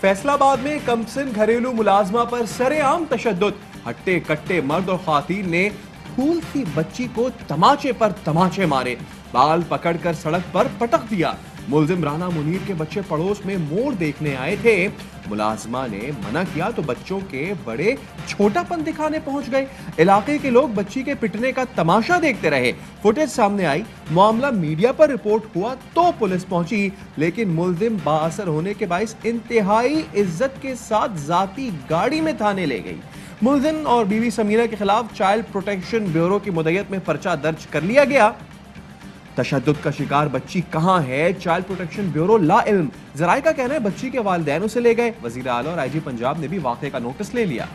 फैसलाबाद में कमसिन घरेलू मुलाजमा पर सरेआम तशद्दुद। हट्टे कट्टे मर्द और खातीन ने फूल सी बच्ची को तमाचे पर तमाचे मारे, बाल पकड़कर सड़क पर पटक दिया। मुलजिम राना मुनीर के बच्चे पड़ोस में मोड़ देखने आए थे। मुलाजमा ने मना किया तो बच्चों के बड़े छोटापन दिखाने पहुंच गए। इलाके के लोग बच्ची के पिटने का तमाशा देखते रहे। फुटेज सामने आई, मामला मीडिया पर रिपोर्ट हुआ तो पुलिस पहुंची, लेकिन मुलजिम बाअसर होने के बाइस इंतहाई इज्जत के साथ जाती गाड़ी में थाने ले गई। मुलजिम और बीवी समीरा के खिलाफ चाइल्ड प्रोटेक्शन ब्यूरो की मुद्दत में पर्चा दर्ज कर लिया गया। तशद्दुद का शिकार बच्ची कहां है, चाइल्ड प्रोटेक्शन ब्यूरो ला इल्म। जराए का कहना है बच्ची के वालिदैन उसे ले गए। वजीर आला और आईजी पंजाब ने भी वाक़े का नोटिस ले लिया।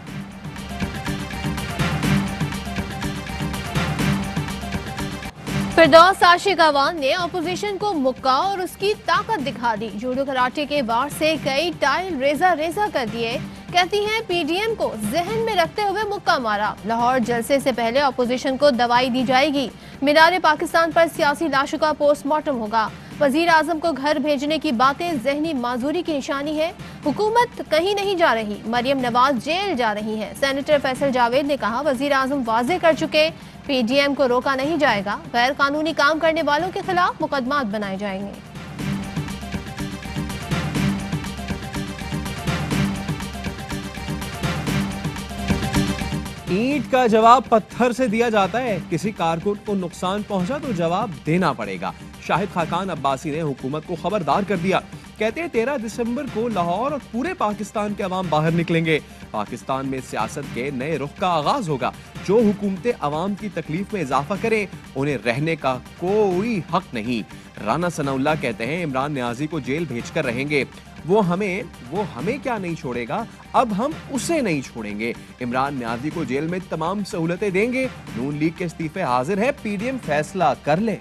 फिरदौस आशिक अवान ने अपोजिशन को मुक्का और उसकी ताकत दिखा दी। जूडो कराटे के वार से कई टाइल रेजा रेजा कर दिए। कहती हैं पीडीएम को जहन में रखते हुए मुक्का मारा। लाहौर जलसे से पहले अपोजिशन को दवाई दी जाएगी। मीनार पाकिस्तान पर सियासी लाशों का पोस्टमार्टम होगा। वजीर आजम को घर भेजने की बातें जहनी माजूरी की निशानी है। हुकूमत कहीं नहीं जा रही, मरियम नवाज जेल जा रही है। सेनेटर फैसल जावेद ने कहा वजीर आजम वाजे कर चुके, पीडीएम को रोका नहीं जाएगा। गैर कानूनी काम करने वालों के खिलाफ मुकदमात बनाए जाएंगे। ईंट का जवाब पत्थर से दिया जाता है। किसी कारकुन को नुकसान पहुंचा तो जवाब देना पड़ेगा। शाहिद खाकान अब्बासी ने हुकूमत को खबरदार कर दिया। कहते हैं 13 दिसंबर को लाहौर और पूरे पाकिस्तान के अवाम बाहर निकलेंगे। पाकिस्तान में सियासत के नए रुख का आगाज होगा। जो हुकूमतें अवाम की तकलीफ में इजाफा करें उन्हें रहने का कोई हक नहीं। राना सनाउल्लाह कहते हैं इमरान न्याजी को जेल भेजकर रहेंगे। वो हमें क्या नहीं छोड़ेगा, अब हम उसे नहीं छोड़ेंगे। इमरान न्याजी को जेल में तमाम सहूलतें देंगे। नून लीग के इस्तीफे हाजिर है, पीडीएम फैसला कर ले।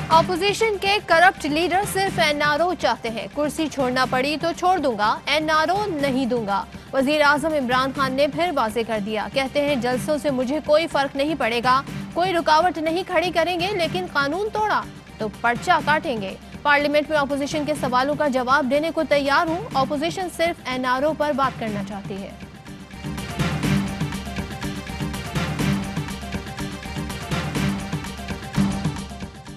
ऑपोजिशन के करप्ट लीडर सिर्फ एनआरओ चाहते हैं। कुर्सी छोड़ना पड़ी तो छोड़ दूंगा, एनआरओ नहीं दूंगा। वजीर आजम इमरान खान ने फिर वाजे कर दिया। कहते हैं जलसों से मुझे कोई फर्क नहीं पड़ेगा, कोई रुकावट नहीं खड़ी करेंगे, लेकिन कानून तोड़ा तो पर्चा काटेंगे। पार्लियामेंट में ऑपोजिशन के सवालों का जवाब देने को तैयार हूँ। ऑपोजिशन सिर्फ एनआरओ पर बात करना चाहती है।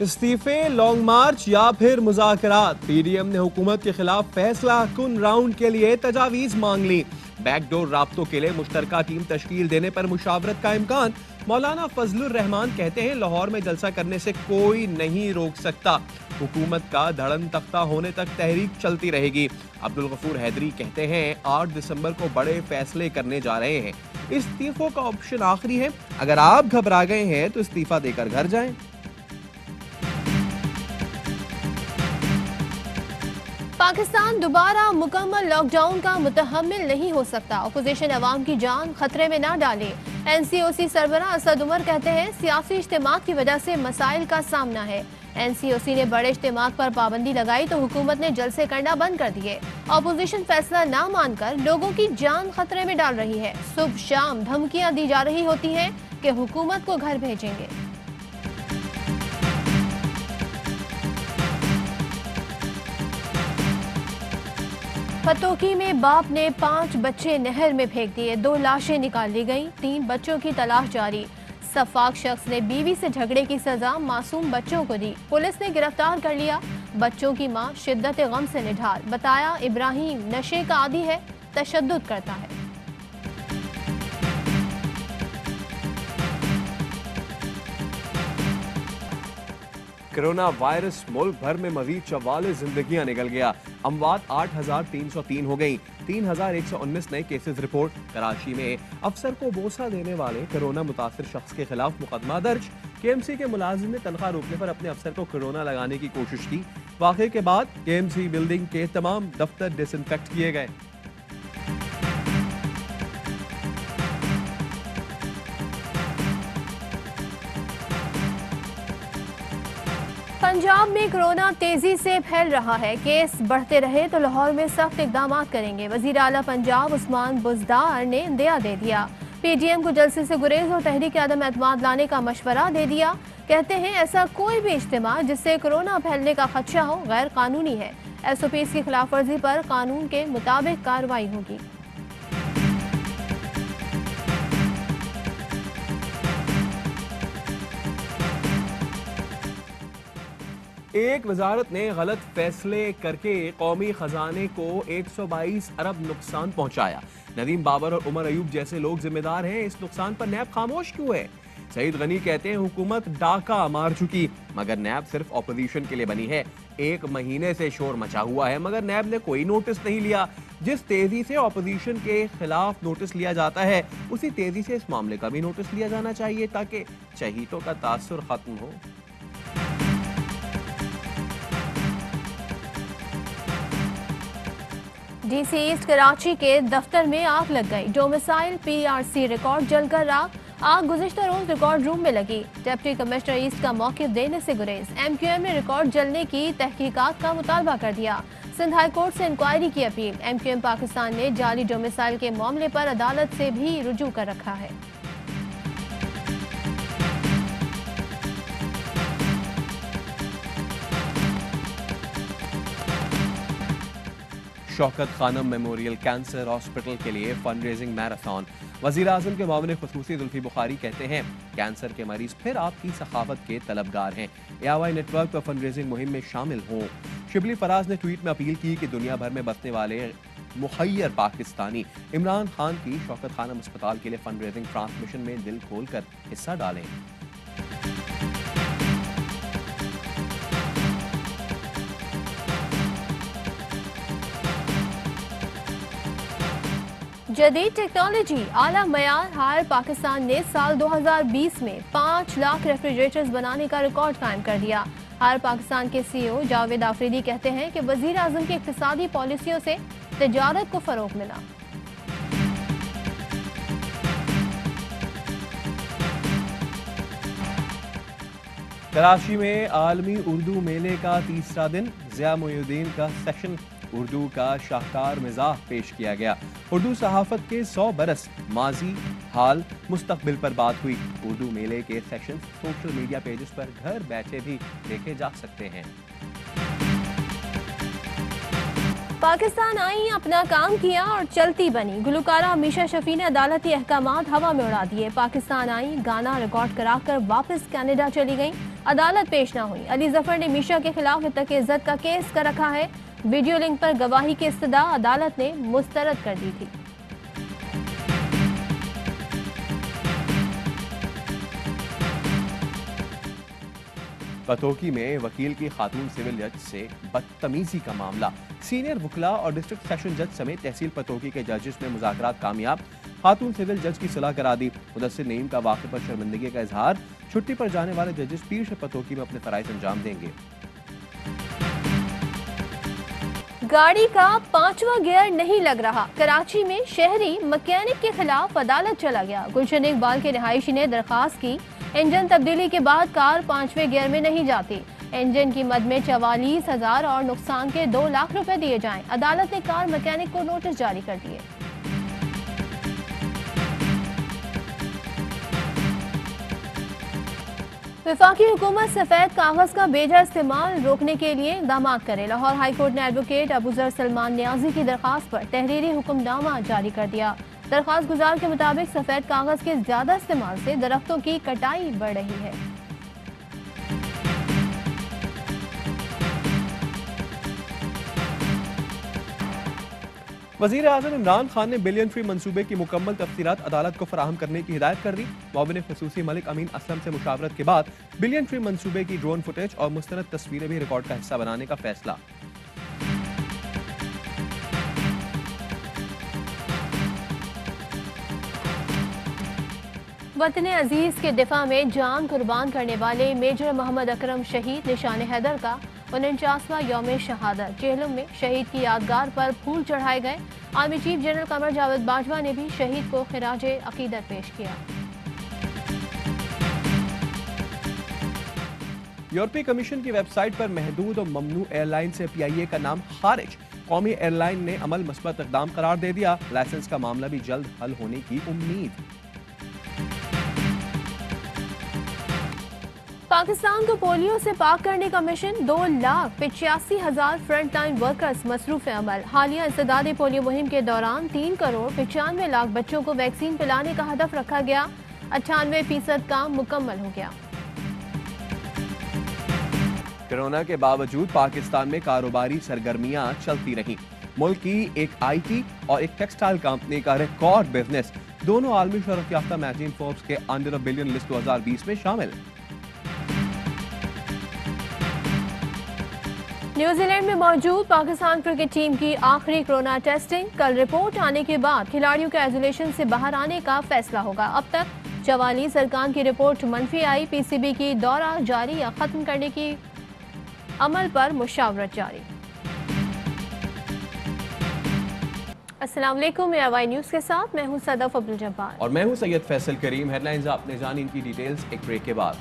इस्तीफे, लॉन्ग मार्च या फिर मुज़ाकरात। पीडीएम ने हुकूमत के खिलाफ फैसला कुन राउंड के लिए तजावीज मांग ली। बैकडोर राब्तों के लिए मुश्तरका टीम तश्कील देने पर मुशावरत का इम्कान। मौलाना फजलुर रहमान कहते हैं लाहौर में जलसा करने से कोई नहीं रोक सकता। हुकूमत का धड़न तख्ता होने तक तहरीक चलती रहेगी। अब्दुल गफूर हैदरी कहते हैं 8 दिसंबर को बड़े फैसले करने जा रहे हैं। इस्तीफों का ऑप्शन आखिरी है। अगर आप घबरा गए हैं तो इस्तीफा देकर घर जाएं। पाकिस्तान दोबारा मुकम्मल लॉकडाउन का मुतहम्मिल नहीं हो सकता। अपोजिशन अवाम की जान खतरे में ना डाले। एनसीओसी सरबराह असद उमर कहते हैं सियासी इज्तिमात की वजह से मसाइल का सामना है। एनसीओसी ने बड़े इज्तिमात पर पाबंदी लगाई तो हुकूमत ने जलसे करना बंद कर दिए। अपोजिशन फैसला ना मानकर लोगों की जान खतरे में डाल रही है। सुबह शाम धमकियां दी जा रही होती हैं कि हुकूमत को घर भेजेंगे। फतोकी में बाप ने 5 बच्चे नहर में फेंक दिए। 2 लाशें निकाल ली गईं। 3 बच्चों की तलाश जारी। सफाक शख्स ने बीवी से झगड़े की सजा मासूम बच्चों को दी। पुलिस ने गिरफ्तार कर लिया। बच्चों की मां शिद्दत गम से निढाल। बताया इब्राहिम नशे का आदी है, तशद्दुद करता है। कोरोना वायरस मुल्क भर में मजीद 44 जिंदगियां निकल गया। अमवात 8,303 हो गई। 3,119 नए केसेस रिपोर्ट। कराची में अफसर को बोसा देने वाले कोरोना मुतासिर शख्स के खिलाफ मुकदमा दर्ज। केएमसी के मुलाजिम ने तनख्वाह रोकने पर अपने अफसर को कोरोना लगाने की कोशिश की। वाक़े के बाद केएमसी बिल्डिंग के तमाम दफ्तर डिसइंफेक्ट किए गए। पंजाब पंजाब में कोरोना तेजी से फैल रहा है। केस बढ़ते रहे तो लाहौर में सख्त इकदाम करेंगे। वजीर आला पंजाब उस्मान बुज़दार ने इंदिया दे दिया। पीडीएम को जलसे से गुरेज और तहरीक आदम एतमाद लाने का मशवरा दे दिया। कहते हैं ऐसा कोई भी इज्तिमा जिससे कोरोना फैलने का खदशा हो गैर कानूनी है। एसओपीज़ की खिलाफ वर्जी पर कानून के मुताबिक कार्रवाई होगी। एक वजारत ने गलत फैसले करके कौमी खजाने को 122 अरब नुकसान पहुंचाया। नदीम बाबर और उमर अयूब जैसे लोग जिम्मेदार हैं। इस नुकसान पर नैब खामोश क्यों है? सईद गनी कहते हैं हुकूमत डाका मार चुकी, मगर नैब सिर्फ ऑपोजिशन के लिए बनी है। 1 महीने से शोर मचा हुआ है मगर नैब ने कोई नोटिस नहीं लिया। जिस तेजी से ऑपोजिशन के खिलाफ नोटिस लिया जाता है उसी तेजी से इस मामले का भी नोटिस लिया जाना चाहिए ताकि शहीदों का तासुर खत्म हो। डीसी ईस्ट कराची के दफ्तर में आग लग गई। डोमिसाइल पीआरसी रिकॉर्ड जलकर राख। आग गुज़िश्ता रोज रिकॉर्ड रूम में लगी। डिप्टी कमिश्नर ईस्ट का मौक़िफ़ देने से गुरेज। एमक्यूएम ने रिकॉर्ड जलने की तहकीकात का मुतालबा कर दिया। सिंध हाई कोर्ट से इंक्वायरी की अपील। एमक्यूएम पाकिस्तान ने जाली डोमिसाइल के मामले पर अदालत से भी रुजू कर रखा है। Shaukat Khanum Memorial Cancer Hospital के लिए फंड रेजिंग मैराथन। वजीर आजम के मामले खुसूसी जुल्फी बुखारी कहते हैं कैंसर के मरीज फिर आपकी सखावत के तलबगार हैं। एआवाई नेटवर्क पर फंड रेजिंग मुहिम में शामिल हों। शिबली फराज ने ट्वीट में अपील की कि दुनिया भर में बसने वाले मुखय्यर पाकिस्तानी इमरान खान की शौकत खानम अस्पताल के लिए फंड रेजिंग ट्रांसमिशन में दिल खोल कर हिस्सा डालें। जदीद टेक्नोलॉजी आला मयार हायर पाकिस्तान ने साल 2020 में 5 लाख रेफ्रिजरेटर्स बनाने का रिकॉर्ड कायम कर दिया। हायर पाकिस्तान के सीईओ जावेद आफरीदी कहते हैं कि वजीर आजम की इक्तिसादी पॉलिसियों से तिजारत को फरोग मिला। कराची में आलमी उर्दू मेले का तीसरा दिन ज़िया मोइनुद्दीन का सेशन उर्दू का शाहकार मिजाह पेश किया गया। उर्दू सहाफत के 100 बरस माजी हाल मुस्तकबिल पर बात हुई। उर्दू मेले के सेशन सोशल मीडिया पेजेस पर घर बैठे भी देखे जा सकते हैं। पाकिस्तान आई, अपना काम किया और चलती बनी। गुलकारा मीशा शफी ने अदालती अहकामात हवा में उड़ा दिए। पाकिस्तान आई, गाना रिकॉर्ड कराकर वापस कनाडा चली गई। अदालत पेश ना हुई। अली जफर ने मीशा के खिलाफ इज्जत का केस कर रखा है। वीडियो लिंक पर गवाही की इस्तदा अदालत ने मुस्तरद कर दी थी। पतोकी में वकील की खातून सिविल जज से बदतमीजी का मामला। सीनियर वकला और डिस्ट्रिक्ट सेशन जज समेत तहसील पतोकी के जजेस में मुज़ाकरात कामयाब। खातून सिविल जज की सुलह करा दी। मुदस्सिर नईम का वाक़े पर शर्मिंदगी का इजहार। छुट्टी पर जाने वाले जजेस पीर से पतोकी में अपने फराइज अंजाम देंगे। गाड़ी का 5वां गियर नहीं लग रहा। कराची में शहरी मैकेनिक के खिलाफ अदालत चला गया। गुलशन इकबाल के रिहायशी ने दरखास्त की। इंजन तब्दीली के बाद कार 5वें गियर में नहीं जाती। इंजन की मद में 44,000 और नुकसान के 2 लाख रुपए दिए जाएं। अदालत ने कार मैकेनिक को नोटिस जारी कर दिए। वफाकी हुकूमत सफेद कागज का बेजा इस्तेमाल रोकने के लिए इक़दाम करे। लाहौर हाई कोर्ट ने एडवोकेट अबूजर सलमान न्याजी की दरखास्त पर तहरीरी हुक्मनामा जारी कर दिया। दरखास्त गुजार के मुताबिक सफेद कागज के ज्यादा इस्तेमाल से दरख्तों की कटाई बढ़ रही है। वज़ीर आज़म इमरान खान ने बिलियन ट्री मंसूबे की मुकम्मल तफसीलात अदालत को फराहम करने की हिदायत कर दी। मुआविन ख़ुसूसी मलिक अमीन असलम से मुशावरत के बाद बिलियन ट्री मंसूबे की ड्रोन फुटेज और मुस्तनद तस्वीरें भी रिकॉर्ड का हिस्सा बनाने का फैसला। वतन अजीज के दिफा में जान कुर्बान करने वाले मेजर मोहम्मद अकरम शहीद निशान हैदर का 49वां यौम शहादत। जेहलम में शहीद की यादगार पर फूल चढ़ाए गए। Army chief general Qamar Javed Bajwa ने भी शहीद को खिराजे अकीदत पेश किया। यूरोपीय कमीशन की वेबसाइट पर महदूद और ममनू एयरलाइन से PIA का नाम खारिज। कौमी एयरलाइन ने अमल मुस्बत इक़दाम करार दे दिया। लाइसेंस का मामला भी जल्द हल होने की उम्मीद। पाकिस्तान को पोलियो से पाक करने का मिशन। 2,85,000 फ्रंट लाइन वर्कर्स मसरूफ अमल। हालिया इंसदादी पोलियो मुहिम के दौरान 3,95,00,000 बच्चों को वैक्सीन पिलाने का हदफ रखा गया। 98% काम मुकम्मल हो गया। कोरोना के बावजूद पाकिस्तान में कारोबारी सरगर्मियां चलती रहीं। मुल्क की एक IT और एक टेक्सटाइल कंपनी का रिकॉर्ड बिजनेस दोनों आलमी शोहरत याफ्ता मैगजीन फोर्ब्स के अंडर द बिलियन लिस्ट 2020 में शामिल। न्यूजीलैंड में मौजूद पाकिस्तान क्रिकेट टीम की आखिरी कोरोना टेस्टिंग। कल रिपोर्ट आने के बाद खिलाड़ियों के आइसोलेशन से बाहर आने का फैसला होगा। अब तक 44 अरकान की रिपोर्ट मनफी आई। PCB की दौरा जारी या खत्म करने की अमल पर मुशावरत जारी। अस्सलाम वालेकुम, AY न्यूज़ के साथ मैं हूं सदफ अब्दुल जब्बार और मैं हूं सैयद फैसल करीम। हेडलाइंस आपने जानी, इनकी डिटेल्स एक ब्रेक के बाद।